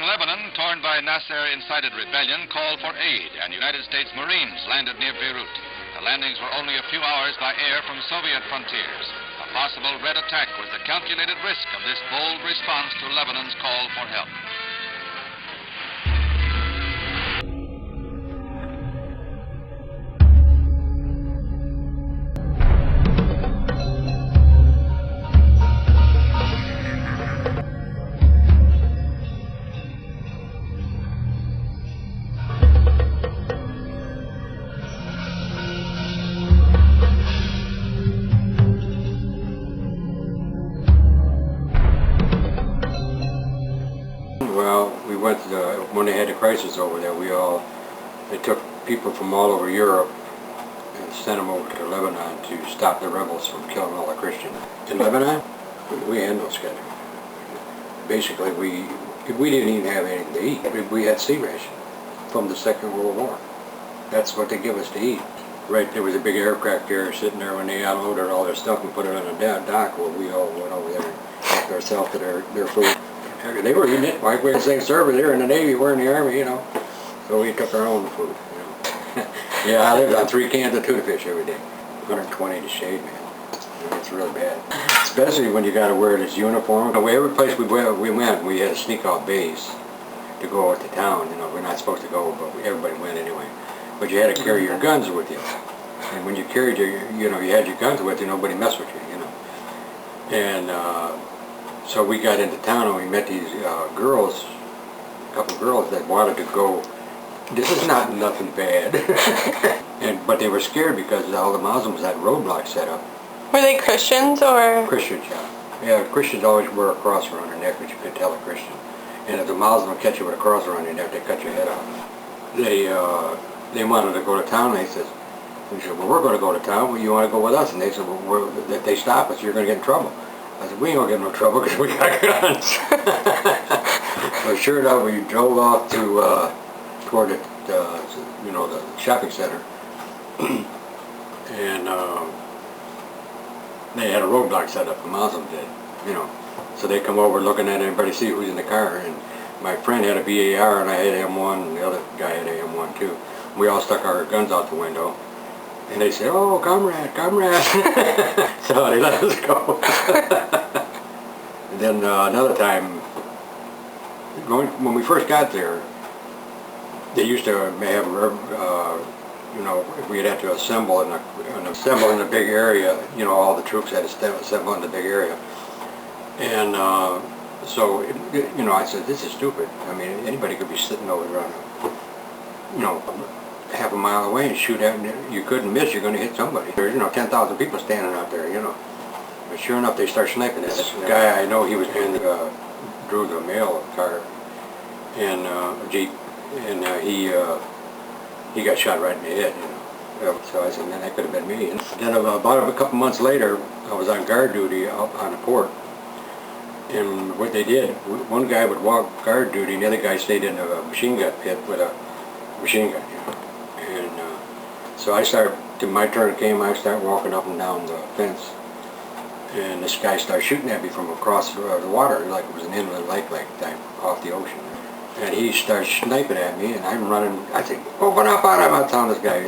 Lebanon, torn by Nasser-incited rebellion, called for aid, and United States Marines landed near Beirut. The landings were only a few hours by air from Soviet frontiers. A possible Red attack was the calculated risk of this bold response to Lebanon's call for help. Well, we went when they had the crisis over there, they took people from all over Europe and sent them over to Lebanon to stop the rebels from killing all the Christians. In Lebanon, we had no schedule. Basically, we didn't even have anything to eat. We had sea ration from the Second World War. That's what they give us to eat. Right, there was a big aircraft carrier sitting there when they unloaded all their stuff and put it on a dock where we all went over there and helped ourselves to their food. They were eating it. Like we were saying, server, they were in the Navy, we're in the Army, So we took our own food, Yeah, I lived on 3 cans of tuna fish every day. 120 to shade, man. It's really bad. Especially when you got to wear this uniform. Every place we went, we had to sneak off base to go out to town. We're not supposed to go, but everybody went anyway. But you had to carry your guns with you. And when you carried you had your guns with you, nobody messed with you, And so we got into town and we met these girls, a couple girls that wanted to go. This is not nothing bad, but they were scared because all the Muslims had roadblocks set up. Were they Christians or? Christians, yeah. Yeah, Christians always wear a cross around their neck, but you could tell a Christian. And if the Muslim would catch you with a cross around your neck, they cut your head off. They wanted to go to town. We said, well, we're going to go to town. Well, you want to go with us? And they said, well, if they stop us, you're going to get in trouble. I said, we ain't gonna get no trouble because we got guns. So sure enough, we drove off toward the shopping center, and they had a roadblock set up. The Muslims did, So they come over looking at everybody, see who's in the car. And my friend had a VAR, and I had M1, and the other guy had a M1 too. We all stuck our guns out the window. And they said, oh, comrade. So they let us go. And then another time, when we first got there, they used to have, if we'd have to assemble in a big area, all the troops had to assemble in the big area. And so, I said, this is stupid. I mean, anybody could be sitting over there half a mile away and shoot at, and you couldn't miss, you're going to hit somebody. There's 10,000 people standing out there, But sure enough, they start sniping at us. The guy I know, he was in drove the mail car and a Jeep, and he got shot right in the head, So I said, man, that could have been me. And then about a couple months later, I was on guard duty out on the port. And what they did, one guy would walk guard duty, and the other guy stayed in a machine gun pit with a machine gun, And so my turn came, I started walking up and down the fence. And this guy started shooting at me from across the water, like it was an inland lake, like off the ocean. And he starts sniping at me, and I'm running. I said, open up on him, I'm telling this guy,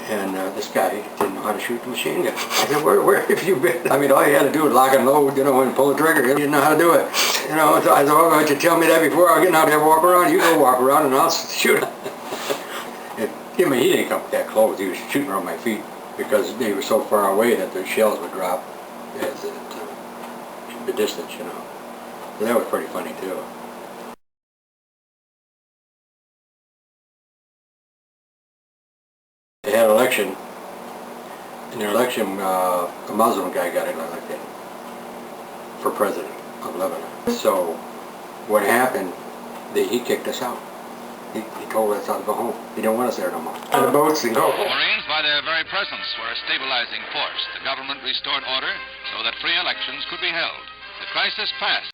And this guy didn't know how to shoot the machine gun. I said, where have you been? I mean, all you had to do was lock and load, and pull the trigger. He didn't know how to do it. So I said, oh, why don't you tell me that before I get out there, walk around? You go walk around, and I'll shoot him. He didn't come that close. He was shooting around my feet because they were so far away that the shells would drop as the distance, So that was pretty funny too. They had an election. In their election, a Muslim guy got elected for president of Lebanon. So what happened, he kicked us out. He told us how to go home. He didn't want us there no more. On the boats and go. Marines, by their very presence, were a stabilizing force. The government restored order so that free elections could be held. The crisis passed.